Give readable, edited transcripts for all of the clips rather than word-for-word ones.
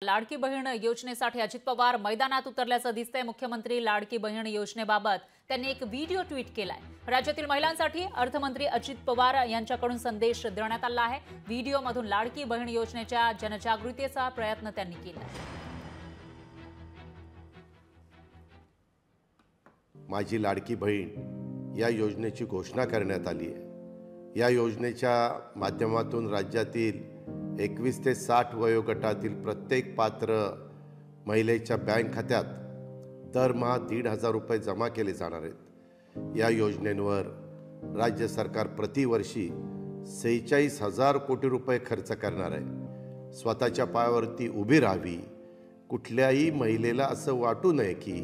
लाडकी बहीण योजनेसाठी अजित पवार मैदानात उतरल्याचं दिसतंय। मुख्यमंत्री लाडकी बहीण योजनेबाबत त्यांनी एक व्हिडिओ ट्विट केलाय। राज्यातील महिलांसाठी अर्थमंत्री अजित पवार यांच्याकडून संदेश देण्यात आला आहे। व्हिडिओमधून लाडकी बहीण योजनेच्या जनजागृतीचा प्रयत्न त्यांनी केलाय। माझी लाडकी बहीण या योजनेची घोषणा करण्यात आली आहे। या योजनेच्या माध्यमातून राज्यातील 21 ते 60 वयोगटातील प्रत्येक पात्र महिलेच्या बँक खात्यात दरमहा 1,500 रुपये जमा केले जाणार आहेत। या योजनेवर राज्य सरकार प्रतिवर्षी 46,000 कोटी रुपये खर्च करणार आहे। स्वतःच्या पायावरती उभी राहावी, कुठल्याही महिलेला असं वाटू नये की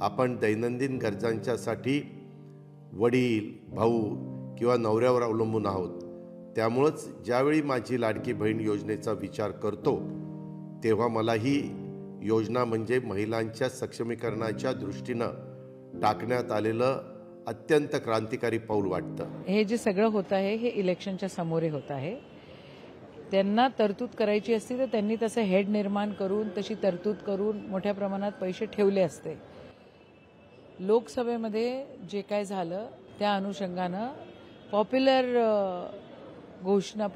आपण दैनंदिन गरजांच्यासाठी वडील, भाऊ किंवा नवऱ्यावर अवलंबून आहोत। त्यामुळेच ज्यावेळी माझी लाडकी बहीण योजनेचा विचार करतो तेव्हा मला ही योजना म्हणजे महिलांच्या सक्षमीकरणाच्या दृष्टीनं टाकण्यात आलेलं अत्यंत क्रांतिकारी पाऊल वाटतं। हे जे सगळं होत आहे हे इलेक्शनच्या समोर होत आहे। त्यांना तरतूद करायची असती तर त्यांनी तसं हेड निर्माण करून तशी तरतूद करून मोठ्या प्रमाणात पैसे ठेवले असते। लोकसभेमध्ये जे काय झालं त्या अनुषंगानं पॉप्युलर घोषणा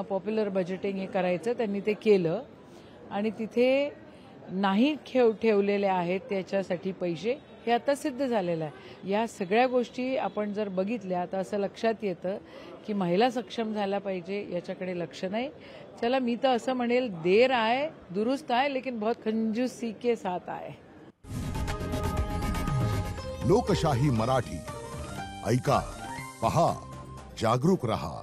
पॉप्युलर बजेटिंग हे करायचं त्यांनी ते केलं आणि तिथे नाही ठेवलेले आहेत त्याच्यासाठी पैसे हे आता सिद्ध झालेलं आहे। या सगळ्या गोष्टी आपण जर बघितल्या तर असं लक्षात येतं की महिला सक्षम झाला पाहिजे याच्याकडे लक्ष नाही। चला मी तर असं म्हणेल देर आए दुरुस्त आए लेकिन बहुत कंजूसी के साथ आए। लोकशाही मराठी ऐका, पहा, जागरूक रहा।